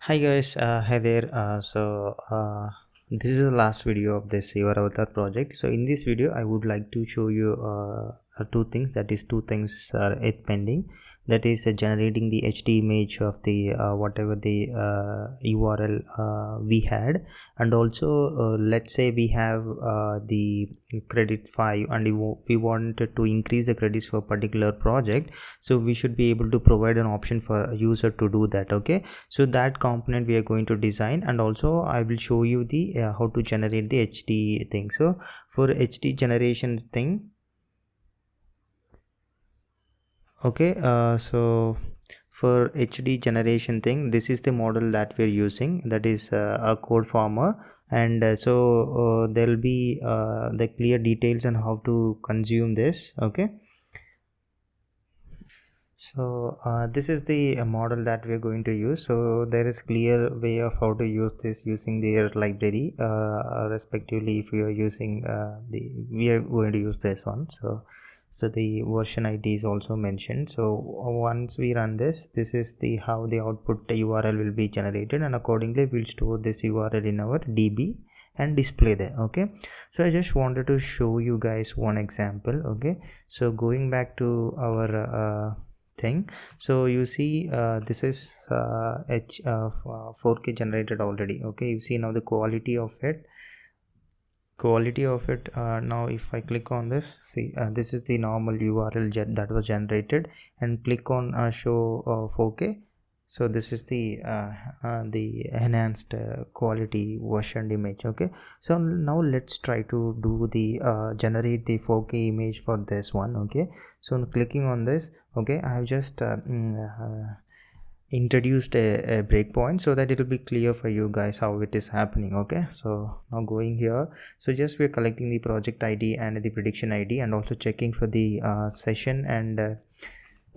Hi guys, hi there. This is the last video of this Your Avatar project. So in this video, I would like to show you two things. That is, two things are yet pending. That is generating the HD image of the whatever the URL we had, and also let's say we have the credits 5, and we wanted to increase the credits for a particular project. So we should be able to provide an option for a user to do that. Okay, so that component we are going to design, and also I will show you the how to generate the HD thing. So for HD generation thing, okay, so for HD generation thing, this is the model that we're using, that is a code farmer, and there will be the clear details on how to consume this. Okay, so this is the model that we're going to use. So there is clear way of how to use this using their library, respectively. If you are using we are going to use this one. So the version ID is also mentioned. So once we run this is the how the output URL will be generated, and accordingly we'll store this URL in our DB and display there. Okay, so I just wanted to show you guys one example. Okay, so going back to our thing, so you see this is 4K generated already. Okay, you see now the quality of it now. If I click on this, see this is the normal URL that was generated, and click on show 4K. So this is the enhanced quality versioned image. Okay, so now let's try to do the generate the 4K image for this one. Okay, so clicking on this, okay, I have just introduced a breakpoint so that it will be clear for you guys how it is happening. Okay, so now going here, so just we're collecting the project ID and the prediction ID, and also checking for the session, and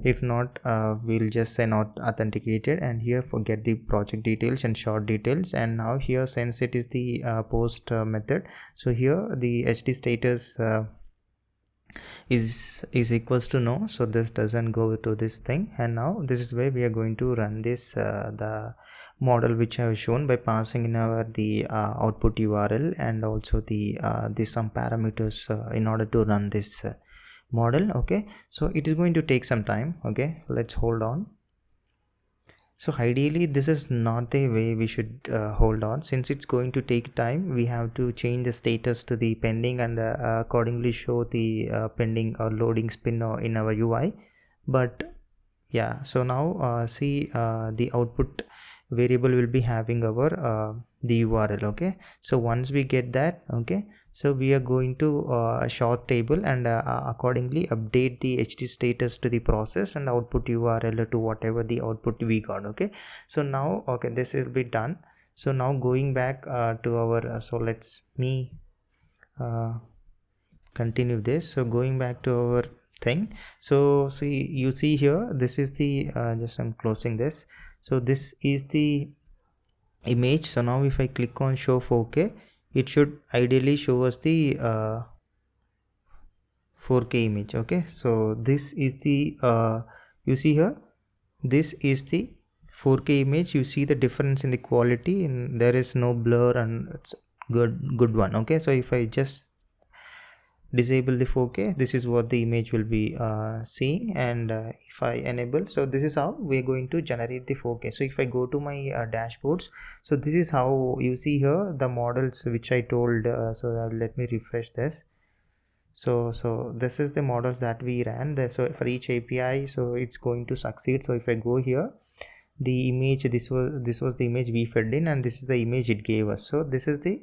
if not, we'll just say not authenticated, and here forget the project details and short details. And now here, since it is the post method, so here the HD status is equals to no, so this doesn't go to this thing. And now this is where we are going to run this the model which I have shown by passing in our the output URL, and also the some parameters in order to run this model. Okay, so it is going to take some time. Okay, let's hold on. So ideally this is not the way we should hold on. Since it's going to take time, we have to change the status to the pending, and accordingly show the pending or loading spin in our UI. But yeah, so now see the output variable will be having our the URL. Okay, so once we get that, okay, so we are going to short table, and accordingly update the HD status to the process, and output URL to whatever the output we got. Okay, so now, okay, this will be done. So now going back to our so let's me continue this. So going back to our thing, so see, you see here, this is the just I'm closing this. So this is the image. So now if I click on show 4K, it should ideally show us the 4K image. Okay, so this is the you see here, this is the 4K image. You see the difference in the quality, and there is no blur, and it's good one. Okay, so if I just disable the 4K, this is what the image will be seeing. And if I enable, so this is how we're going to generate the 4K. So if I go to my dashboards, so this is how you see here the models which I told. Let me refresh this. So this is the models that we ran there. So for each API, so it's going to succeed. So if I go here, the image, this was the image we fed in, and this is the image it gave us. So this is the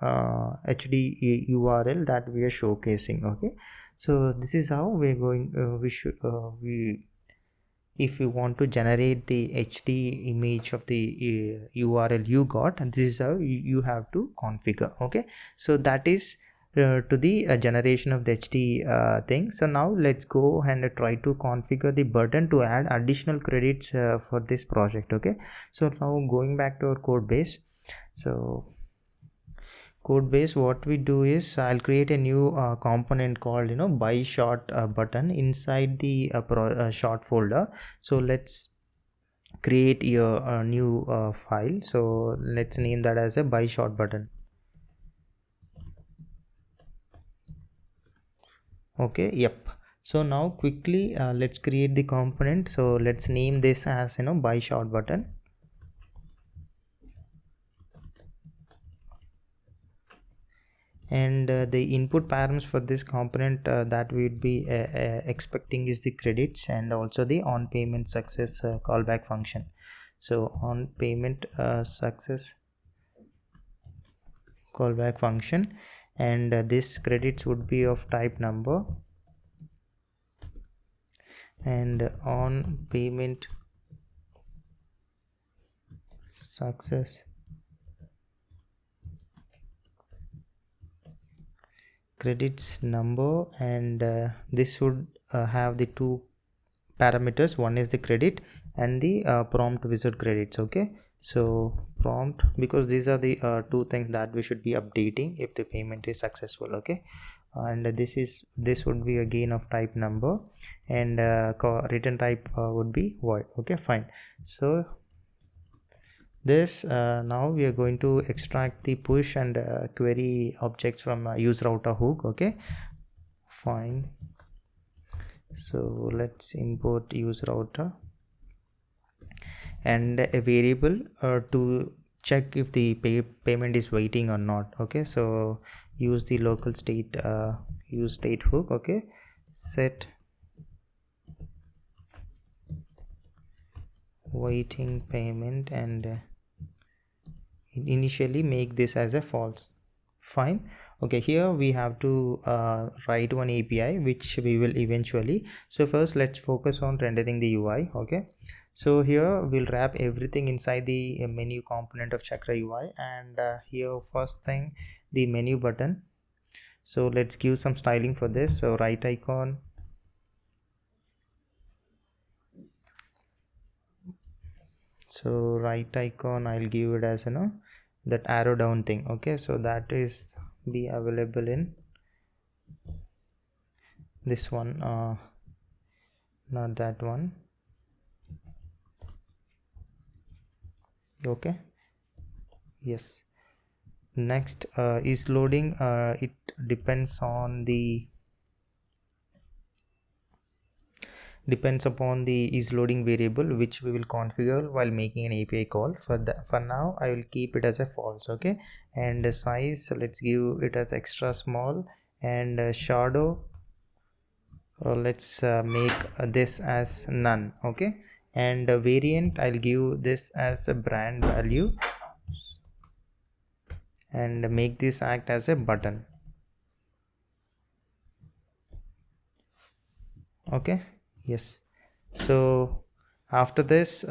HD URL that we are showcasing. Okay, so this is how we're going if you want to generate the HD image of the URL you got, and this is how you have to configure. Okay, so that is to the generation of the HD thing. So now let's go and try to configure the button to add additional credits for this project. Okay, so now going back to our code base. So code base, what we do is I'll create a new component called buy shot button inside the shot folder. So let's create your new file. So let's name that as a buy shot button. Okay, yep. So now quickly let's create the component. So let's name this as buy shot button. And the input params for this component that we would be expecting is the credits and also the on payment success callback function. So on payment success callback function, and this credits would be of type number, and on payment success credits number, and this would have the two parameters. One is the credit and the prompt wizard credits. Okay, so prompt, because these are the two things that we should be updating if the payment is successful. Okay, and this would be again of type number, and return type would be void. Okay, fine. So this now we are going to extract the push and query objects from use router hook. Okay, fine. So let's import use router and a variable to check if the payment is waiting or not. Okay, so use the local state use state hook. Okay, set waiting payment, and initially make this as a false. Fine. Okay, here we have to write one API which we will eventually. So first let's focus on rendering the UI. Okay, so here we'll wrap everything inside the menu component of ChakraUI, and here first thing, the menu button. So let's give some styling for this. So right icon, I'll give it as that arrow down thing. Okay, so that is be available in this one, not that one. Okay, yes. Next is loading. It depends on the upon the is loading variable, which we will configure while making an API call. For now I will keep it as a false. Okay, and the size, so let's give it as extra small, and shadow, let's make this as none. Okay, and variant, I'll give this as a brand value, and make this act as a button. Okay, yes. So after this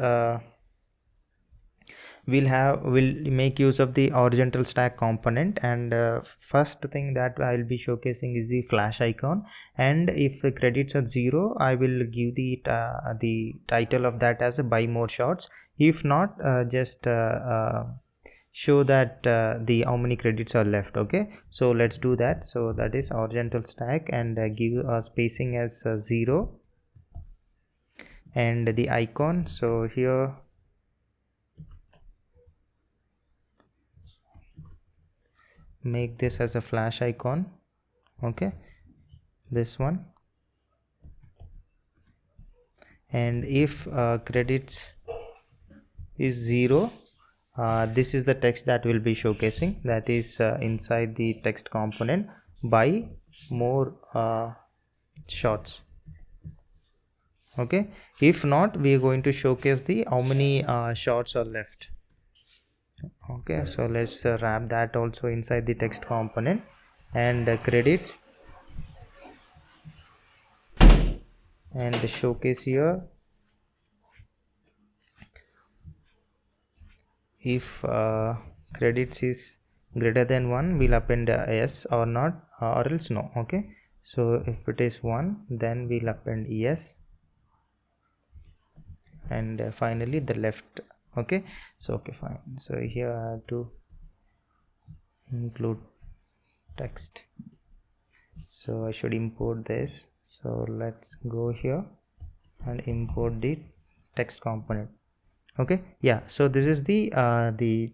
we'll make use of the horizontal stack component, and first thing that I'll be showcasing is the flash icon, and if the credits are 0, I will give the title of that as a buy more shots. If not, just show that the how many credits are left. Okay, so let's do that. So that is horizontal stack, and give spacing as 0, and the icon, so here make this as a flash icon. Okay, this one, and if credits is 0, this is the text that will be showcasing, that is inside the text component, buy more shots. Okay, if not, we are going to showcase the how many shots are left. Okay, so let's wrap that also inside the text component, and credits, and showcase here if credits is greater than 1, we'll append yes or not, or else no. Okay, so if it is 1, then we'll append yes, and finally the left. Okay, so okay, fine. So here I have to include text, so I should import this. So let's go here and import the text component. Okay, yeah, so this is the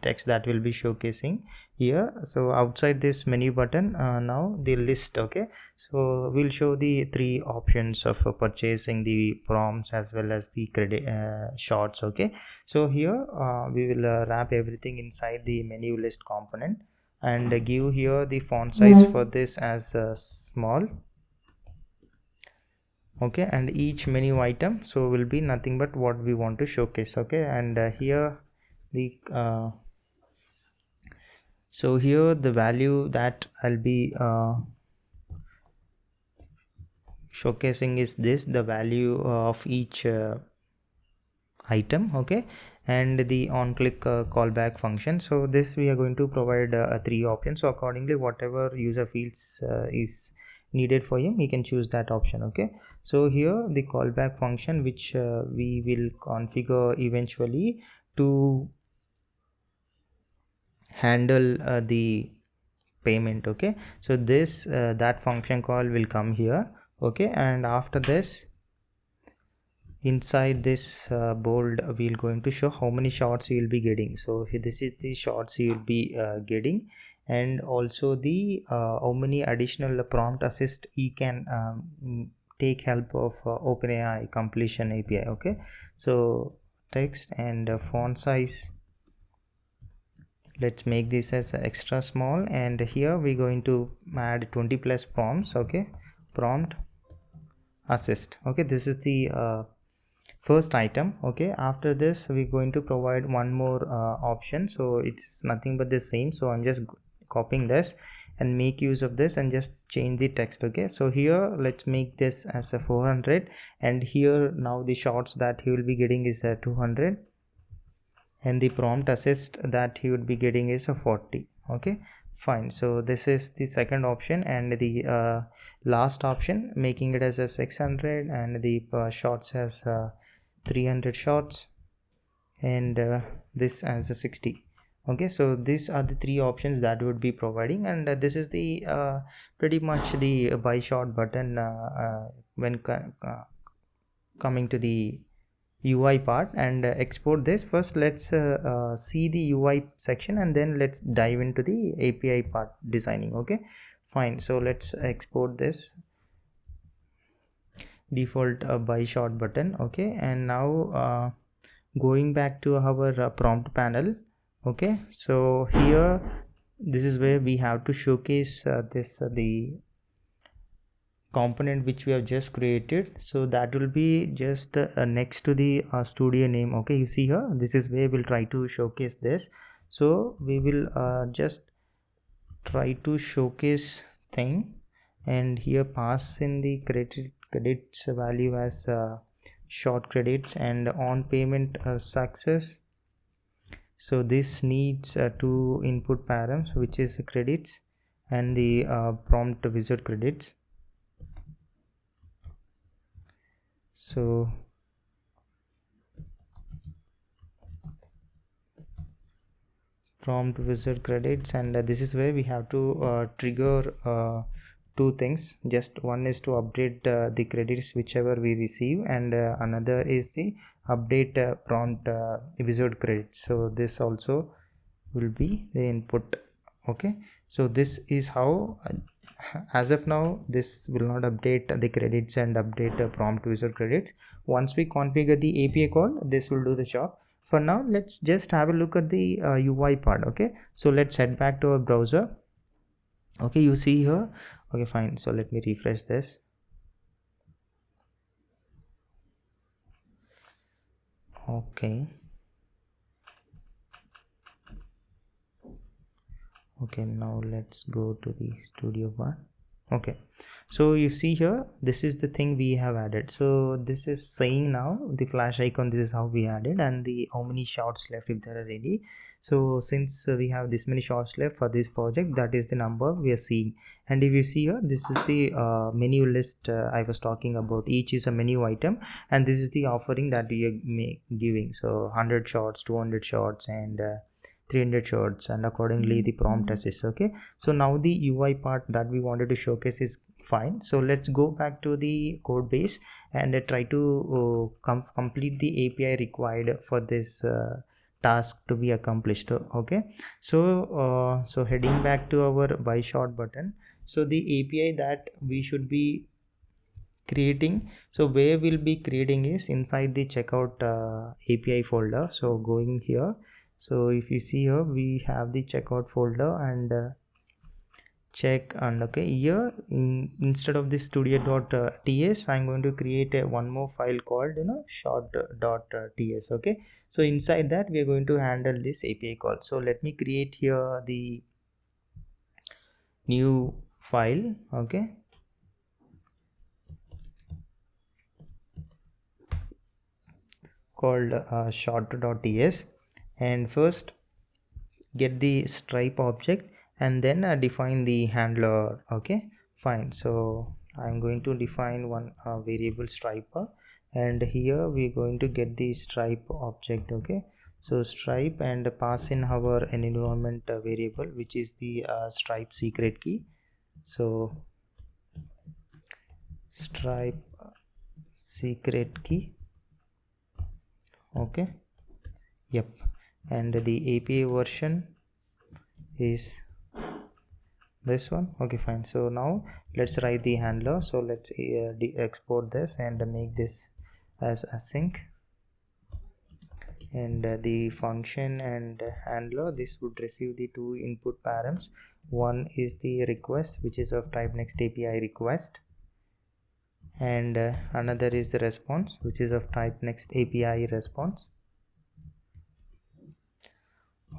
text that will be showcasing here. So outside this menu button, now the list. Okay, so we'll show the three options of purchasing the prompts as well as the credit shots. Okay, so here we will wrap everything inside the menu list component and give here the font size for this as small. Okay, and each menu item so will be nothing but what we want to showcase. Okay, and here the so here the value that I'll be showcasing is this, the value of each item. Okay, and the on click callback function. So this we are going to provide three options, so accordingly whatever user feels is needed for him, he can choose that option. Okay, so here the callback function which we will configure eventually to handle the payment. Okay, so this that function call will come here. Okay, and after this inside this bold we're going to show how many shots you will be getting. So this is the shots you will be getting, and also the how many additional prompt assist you can take help of OpenAI completion API. Okay, so text and font size, let's make this as extra small, and here we're going to add 20 plus prompts. Okay, prompt assist. Okay, this is the first item. Okay, after this we're going to provide one more option, so it's nothing but the same. So I'm just copying this and make use of this and just change the text. Okay, so here let's make this as a 400, and here now the shots that he will be getting is a 200, and the prompt assist that he would be getting is a 40. Okay, fine. So this is the second option, and the last option making it as a 600, and the shots as 300 shots, and this as a 60. Okay, so these are the three options that would be providing, and this is the pretty much the buy shot button when coming to the UI part. And export this first. Let's see the UI section and then let's dive into the API part designing. Okay, fine. So let's export this default buy shot button. Okay, and now going back to our prompt panel. Okay, so here this is where we have to showcase the component which we have just created. So that will be just next to the studio name. Okay, you see here, this is where we'll try to showcase this. So we will just try to showcase thing, and here pass in the credits value as short credits, and on payment success. So this needs two input params, which is credits and the prompt wizard credits. So prompt wizard credits, and this is where we have to trigger two things. Just one is to update the credits whichever we receive, and another is the update prompt wizard credits. So this also will be the input. Okay, so this is how as of now this will not update the credits and update prompt wizard credits. Once we configure the API call, this will do the job. For now, let's just have a look at the UI part. Okay, so let's head back to our browser. Okay, you see here. Okay, fine. So let me refresh this. Okay, now let's go to the studio part. Okay, so you see here, this is the thing we have added. So this is saying now the flash icon, this is how we added, and the how many shots left if there are any. So since we have this many shots left for this project, that is the number we are seeing. And if you see here, this is the menu list I was talking about. Each is a menu item, and this is the offering that we are giving. So 100 shots, 200 shots, and 300 shots, and accordingly the prompt assist. Okay, so now the UI part that we wanted to showcase is fine. So let's go back to the code base and try to complete the API required for this task to be accomplished. Okay, so heading back to our buy shot button, so the API that we should be creating, so where we'll be creating is inside the checkout API folder. So going here, so if you see here, we have the checkout folder and check, and okay, here instead of this studio.ts, I'm going to create one more file called shot.ts. okay, so inside that we are going to handle this API call. So let me create here the new file, okay, called shot.ts, and first get the stripe object and then define the handler. Okay, fine. So I'm going to define one variable striper, and here we're going to get the stripe object. Okay, so stripe, and pass in our environment variable, which is the stripe secret key. So stripe secret key. Okay, yep, and the API version is this one. Okay, fine. So now let's write the handler. So let's export this and make this as async, and the function and handler, this would receive the two input params. One is the request, which is of type next API request, and another is the response, which is of type next API response.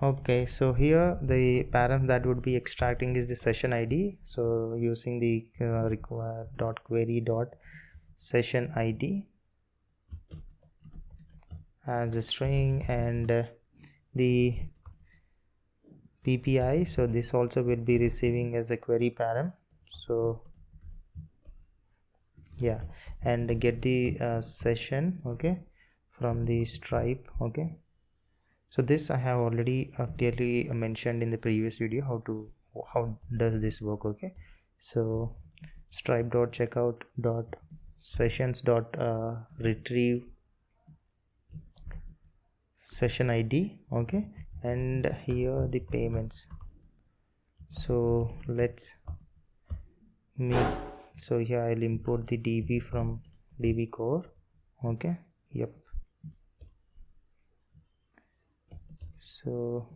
Okay, so here the param that would be extracting is the session ID. So using the require dot query dot session ID as a string, and the PPI, so this also will be receiving as a query param. So yeah, and get the session, okay, from the stripe. Okay, so this I have already clearly mentioned in the previous video how does this work. Okay, so stripe dot checkout dot sessions dot retrieve session ID. Okay, and here the payments. So let's make, so here I'll import the DB from DB core. Okay, yep, so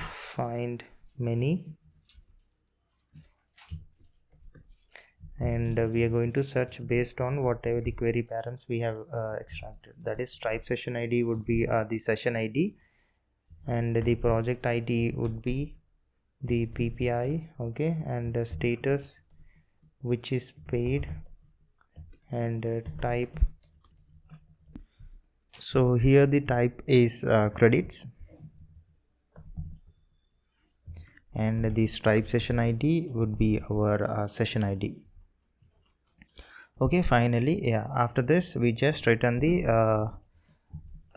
find many, and we are going to search based on whatever the query params we have extracted. That is stripe session ID would be the session ID, and the project ID would be the PPI. Okay, and the status, which is paid, and type, so here the type is credits, and the stripe session ID would be our session ID. Okay, finally, yeah, after this we just return the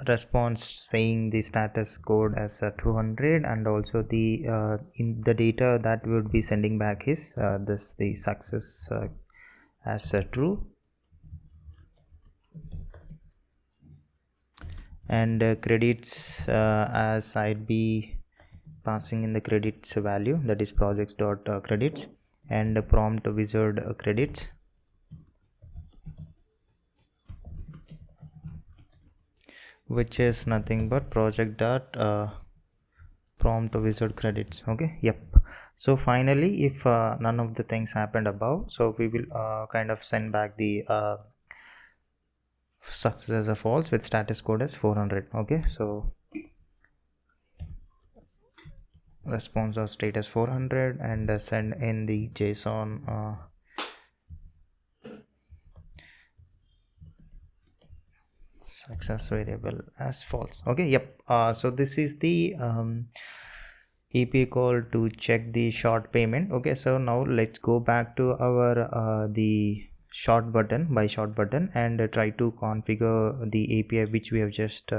response saying the status code as 200, and also the in the data that we would be sending back is this the success as true, and credits as I'd be passing in the credits value, that is projects dot credits, and prompt wizard credits, which is nothing but project dot prompt wizard credits. Okay, yep. So finally, if none of the things happened above, so we will kind of send back the success as a false with status code as 400. Okay, so response of status 400, and send in the JSON success variable as false. Okay, yep. So this is the API call to check the short payment. Okay, so now let's go back to our the short button, by short button, and try to configure the API which we have just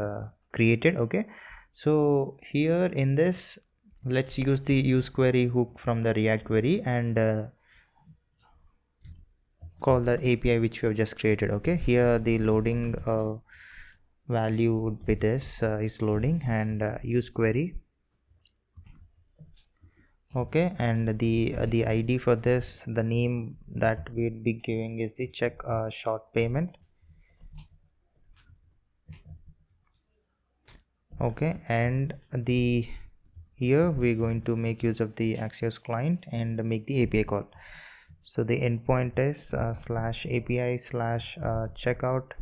created. Okay, so here in this let's use the use query hook from the React query and call the API which we have just created. Okay, here the loading value would be this is loading, and use query. Okay, and the ID for this, the name that we'd be giving is the check short payment. Okay, and the here we're going to make use of the Axios client and make the API call. So the endpoint is /API /checkout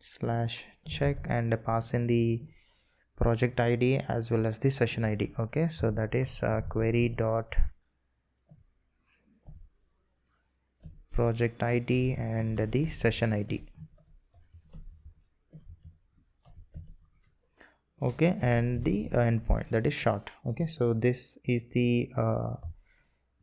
/check, and pass in the project ID as well as the session ID. Okay, so that is query dot project ID and the session ID. Okay, and the endpoint, that is short. Okay, so this is the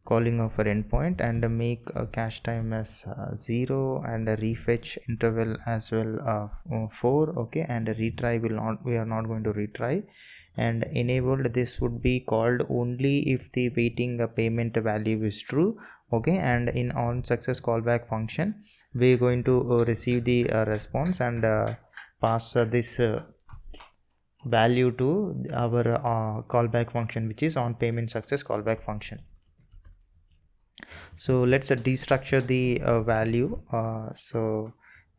calling of our endpoint, and make a cache time as 0 and a refetch interval as well 4. Okay, and a retry we are not going to retry, and enabled this would be called only if the waiting payment value is true. Okay, and in on success callback function we're going to receive the response and pass this value to our callback function, which is on payment success callback function. So let's destructure the value. So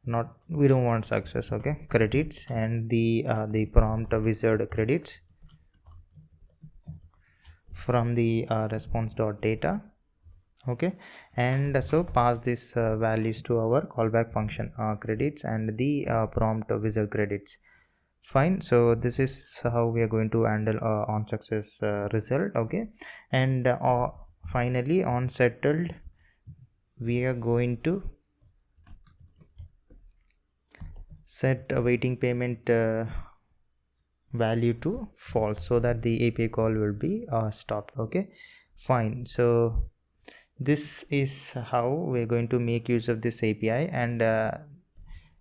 not, we don't want success. Okay, credits, and the prompt wizard credits from the response.data. Okay, and so pass this values to our callback function credits and the prompt wizard credits. Fine, so this is how we are going to handle on success result. Okay, and finally on settled we are going to set awaiting payment value to false, so that the API call will be stopped. Okay, fine, so this is how we're going to make use of this API, and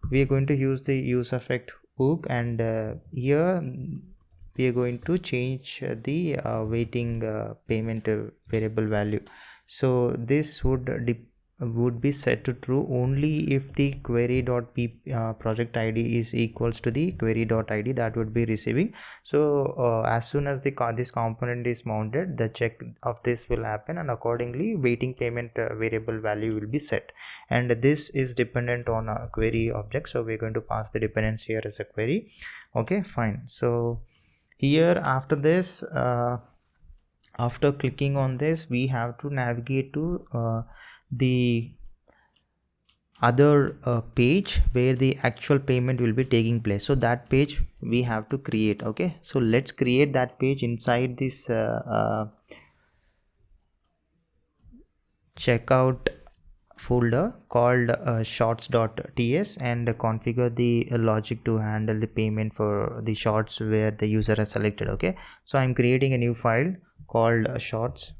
we are going to use the use effect hook, and here we are going to change the waiting payment variable value. So this would be set to true only if the query.p project ID is equals to the query.id that would be receiving. So as soon as this component is mounted, the check of this will happen, and accordingly waiting payment variable value will be set, and this is dependent on a query object, so we're going to pass the dependency here as a query. Okay, fine. So here after this after clicking on this, we have to navigate to the other page where the actual payment will be taking place. So that page we have to create. Okay, so let's create that page inside this checkout folder called shots.ts, and configure the logic to handle the payment for the shots where the user has selected. Okay, so I'm creating a new file called shots.ts.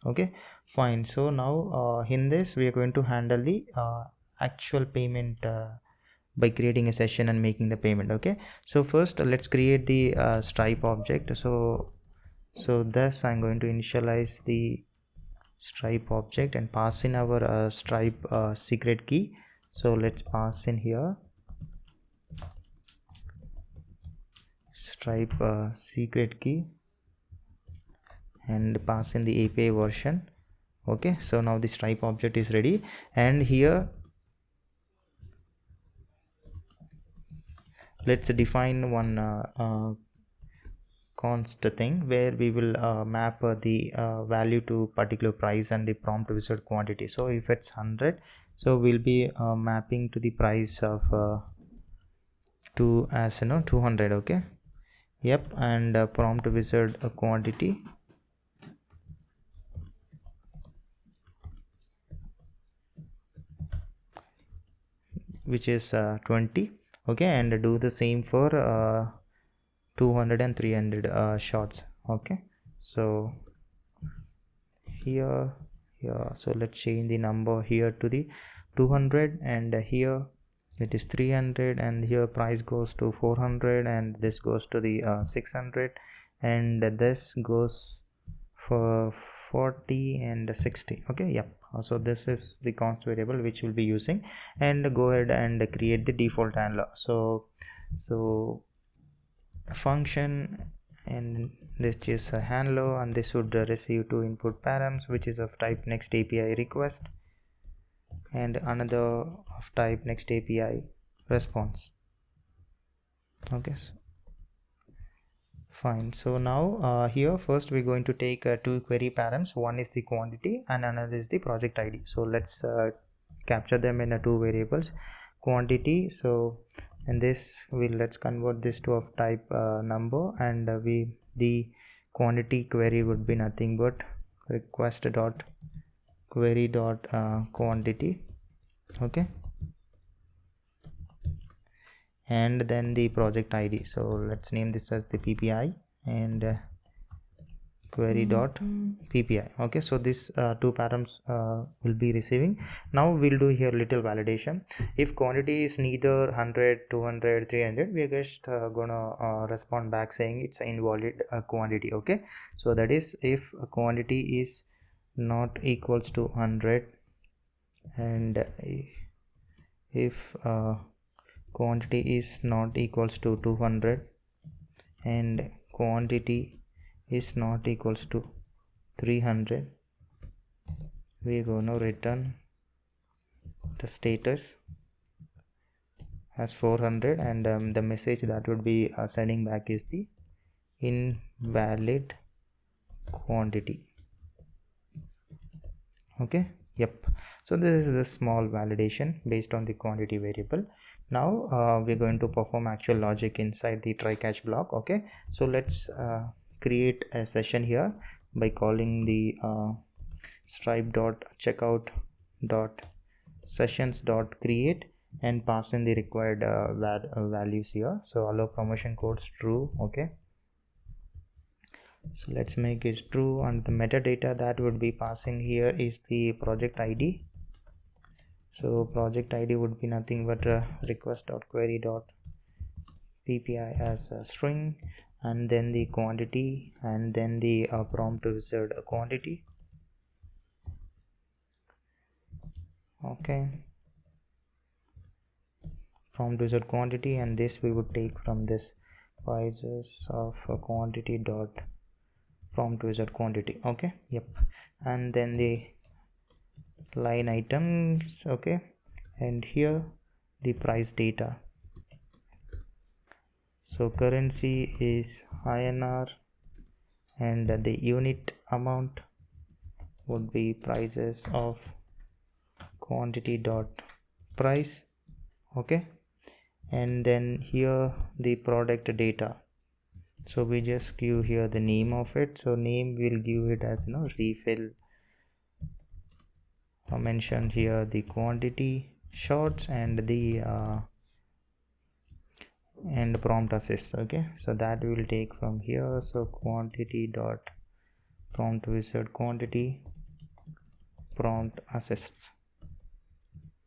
okay, fine. So now in this we are going to handle the actual payment by creating a session and making the payment. Okay, so first let's create the Stripe object. So thus I'm going to initialize the Stripe object and pass in our Stripe secret key. So let's pass in here Stripe secret key and pass in the API version. Okay, so now the Stripe object is ready, and here let's define one const thing where we will map the value to particular price and the prompt wizard quantity. So if it's 100, so we'll be mapping to the price of to as 200. Okay, yep, and prompt wizard quantity which is 20. Okay, and do the same for 200 and 300 shots. Okay, so here, so let's change the number here to the 200, and here it is 300, and here price goes to 400, and this goes to the 600, and this goes for 40 and 60. Okay, yep. So this is the const variable which we'll be using, and go ahead and create the default handler. So function, and this is a handler, and this would receive two input params, which is of type next API request and another of type next API response. Okay, so fine. So now here first we're going to take two query params. One is the quantity and another is the project ID. So let's capture them in two variables. Quantity, so and this let's convert this to of type number, and the quantity query would be nothing but request dot query dot quantity. Okay, and then the project ID, so let's name this as the PPI, and query dot PPI. Okay, so this two params will be receiving. Now we'll do here little validation. If quantity is neither 100, 200, 300, we are just gonna respond back saying it's an invalid quantity. Okay, so that is if a quantity is not equals to 100, and if quantity is not equals to 200, and quantity is not equals to 300, we're gonna return the status as 400, and the message that would be sending back is the invalid quantity. Okay, yep. So this is a small validation based on the quantity variable. Now we're going to perform actual logic inside the try catch block. Okay, so let's create a session here by calling the stripe.checkout.sessions.create and pass in the required values here. So allow promotion codes true. Okay, so let's make it true, and the metadata that would be passing here is the project ID. So project ID would be nothing but request.query.ppi as a string, and then the quantity, and then the prompt wizard quantity. Okay, prompt wizard quantity, and this we would take from this prices of quantity dot prompt wizard quantity. Okay, yep. And then the line items. Okay, and here the price data. So currency is INR, and the unit amount would be prices of quantity dot price. Okay, and then here the product data. So we just give here the name of it. So name will give it as refill. Mention here the quantity shots and the and prompt assist. Okay, so that we will take from here. So quantity dot prompt wizard quantity prompt assists.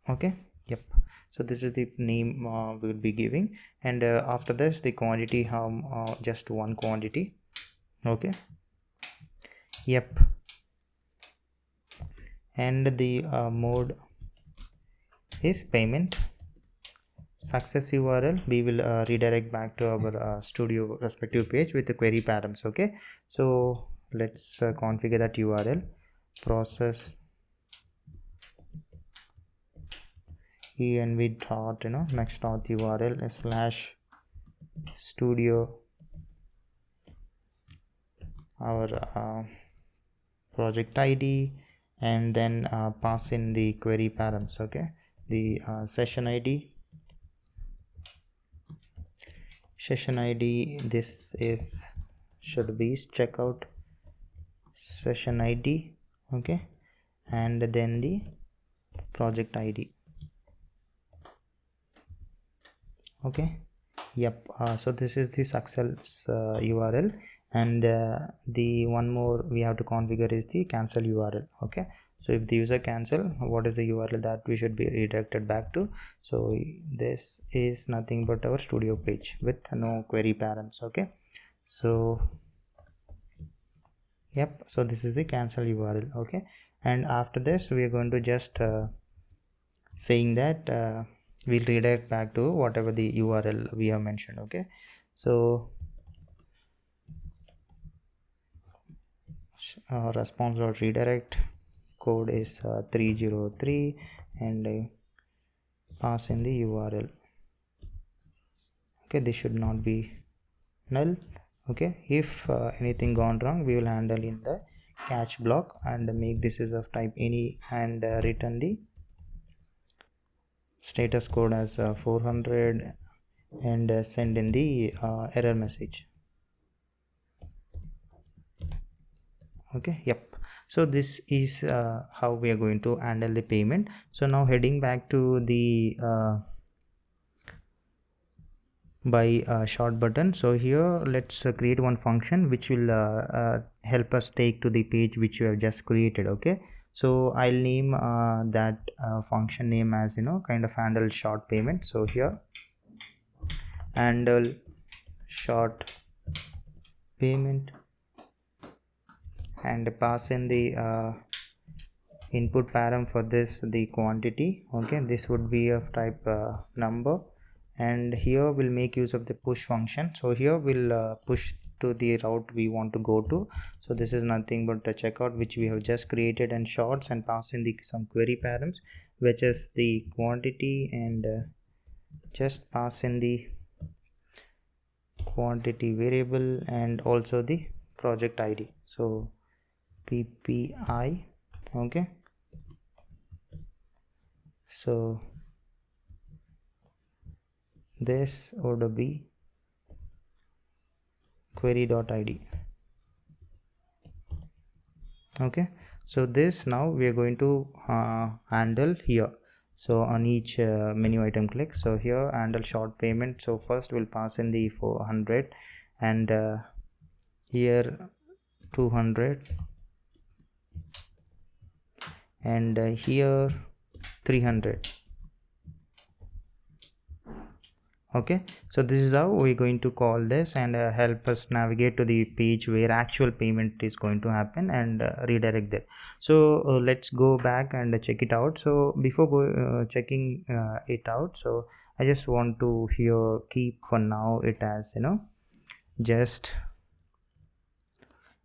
Okay, yep. So this is the name we will be giving, and after this the quantity, just one quantity. Okay, yep. And the mode is payment. Success URL we will redirect back to our studio respective page with the query params. Okay, so let's configure that URL. Process env dot next dot URL slash studio our project ID, and then pass in the query params. Okay, the session ID, this is should be checkout session ID. Okay, and then the project ID. Okay, yep. So this is the success URL, and the one more we have to configure is the cancel URL. Okay, So if the user cancel, what is the URL that we should be redirected back to? So this is nothing but our studio page with no query params. Okay, so yep, so this is the cancel URL. Okay, and after this we are going to just saying that we'll redirect back to whatever the URL we have mentioned. Okay, so response.redirect code is 303 and pass in the URL. Okay, this should not be null. Okay, if anything gone wrong, we will handle in the catch block and make this is of type any and return the status code as 400 and send in the error message. Okay, yep, so this is how we are going to handle the payment. So now heading back to the by short button. So here let's create one function which will help us take to the page which you have just created. Okay, so I'll name that function name as kind of handle short payment. So here handle short payment and pass in the input param for this the quantity. Okay, this would be of type number, and here we'll make use of the push function. So here we'll push to the route we want to go to. So this is nothing but the checkout which we have just created and shorts, and pass in the some query params which is the quantity, and just pass in the quantity variable and also the project ID. So PPI. Okay, so this would be query.id. Okay, so this now we are going to handle here. So on each menu item click, so here handle short payment. So first we'll pass in the 400 and here 200 and here 300. Okay, so this is how we're going to call this and help us navigate to the page where actual payment is going to happen and redirect there. So let's go back and check it out. So before checking it out, so I just want to here keep for now it as just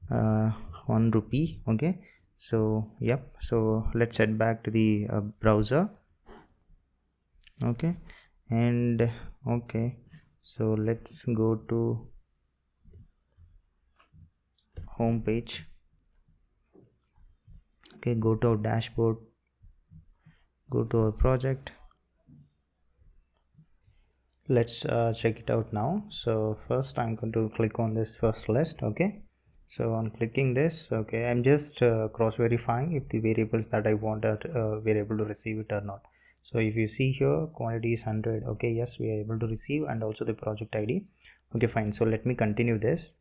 1 rupee. Okay, so yep, so let's head back to the browser. Okay, and okay, so let's go to home page. Okay, go to our dashboard, go to our project. Let's check it out now. So first I'm going to click on this first list. Okay, so on clicking this, okay, I'm just cross verifying if the variables that I wanted were able to receive it or not. So if you see here quantity is 100. Okay, yes, we are able to receive, and also the project ID. Okay, fine, so let me continue this.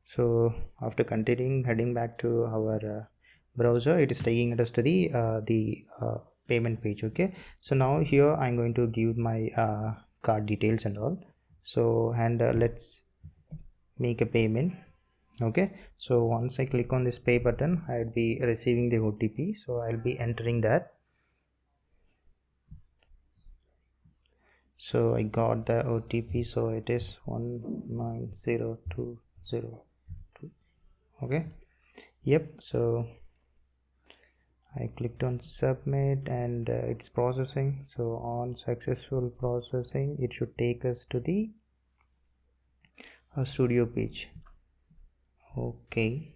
So after continuing, heading back to our browser, it is taking us to the payment page. Okay, so now here I'm going to give my card details and all. So and let's make a payment. Okay, so once I click on this pay button, I'll be receiving the OTP. So I'll be entering that. So I got the OTP, so it is 190202. Okay, yep, so I clicked on submit and it's processing. So on successful processing, it should take us to the studio page. Okay,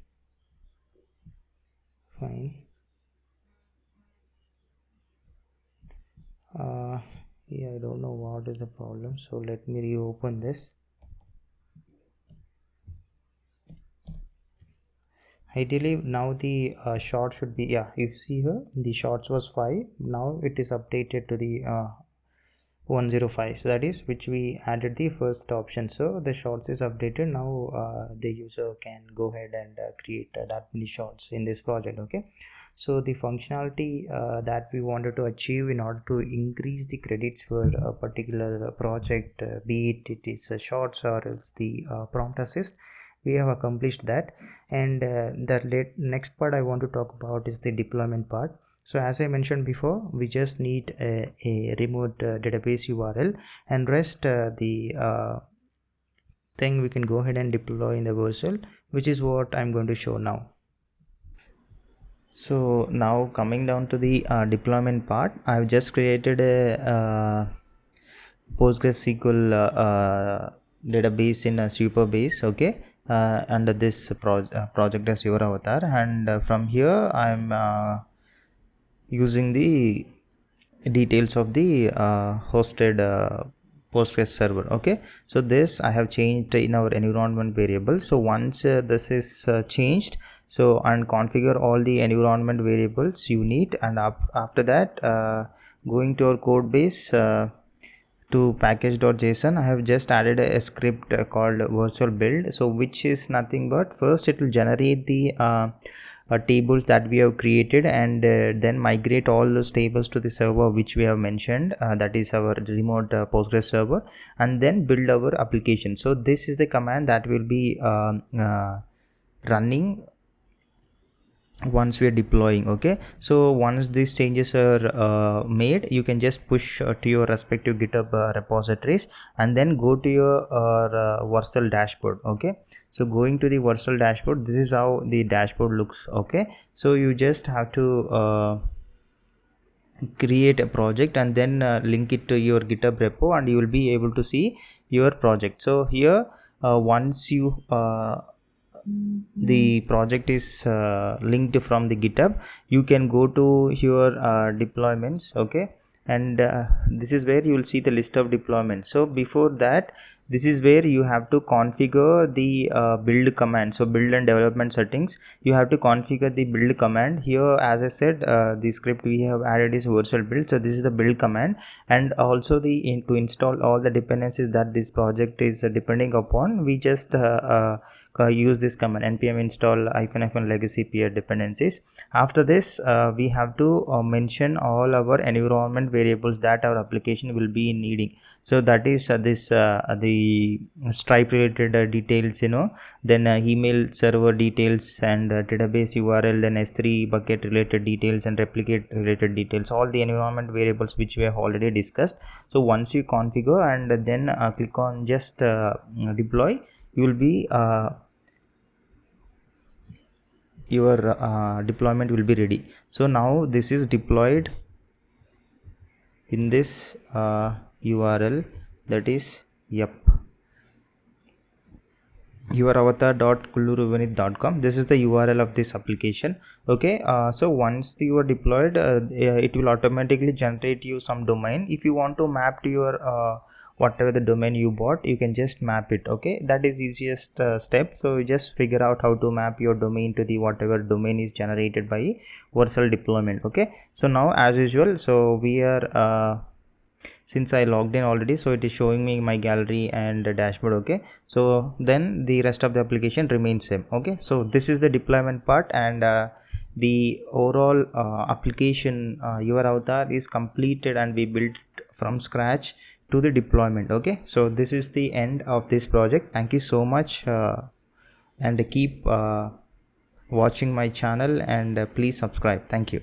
fine. Yeah, I don't know what is the problem, so let me reopen this. Ideally now the short should be, yeah, if you see here the shorts was 5, now it is updated to the 105. So that is which we added the first option. So the shorts is updated now. The user can go ahead and create that many shorts in this project. Okay, So the functionality that we wanted to achieve in order to increase the credits for a particular project, be it is shots or else the prompt assist, we have accomplished that. And the next part I want to talk about is the deployment part. So as I mentioned before, we just need a remote database URL, and rest the thing we can go ahead and deploy in the Vercel, which is what I'm going to show now. So now coming down to the deployment part, I've just created a PostgreSQL database in a Superbase, okay, under this project as your avatar, and from here I'm using the details of the hosted Postgres server. Okay, so this I have changed in our environment variable. So once this is changed, so and configure all the environment variables you need, and after that going to our code base to package.json, I have just added a script called virtual build, so which is nothing but first it will generate the tables that we have created, and then migrate all those tables to the server which we have mentioned, that is our remote Postgres server, and then build our application. So this is the command that will be running once we are deploying. Okay, so once these changes are made, you can just push to your respective GitHub repositories, and then go to your Vercel dashboard. Okay, so going to the Vercel dashboard, this is how the dashboard looks. Okay, so you just have to create a project and then link it to your GitHub repo, and you will be able to see your project. So here once you the project is linked from the GitHub, you can go to your deployments. Okay, and this is where you will see the list of deployments. So before that, this is where you have to configure the build command. So build and development settings, you have to configure the build command. Here as I said, the script we have added is virtual build, so this is the build command, and also the to install all the dependencies that this project is depending upon, we just use this command npm install -- legacy peer dependencies. After this we have to mention all our environment variables that our application will be needing. So that is this the Stripe related details, then email server details, and database URL, then S3 bucket related details, and replicate related details, all the environment variables which we have already discussed. So once you configure and then click on just deploy, you will be your deployment will be ready. So now this is deployed in this URL, that is youravatar.kulluruvanith.com. this is the URL of this application. Okay, so once you are deployed, it will automatically generate you some domain. If you want to map to your whatever the domain you bought, you can just map it. Okay, that is easiest step. So you just figure out how to map your domain to the whatever domain is generated by Vercel deployment. Okay, so now as usual, so we are since I logged in already, so it is showing me my gallery and dashboard. Okay, so then the rest of the application remains same. Okay, so this is the deployment part, and the overall application your avatar is completed, and we built from scratch to the deployment. Okay, so this is the end of this project. Thank you so much, and keep watching my channel, and please subscribe. Thank you.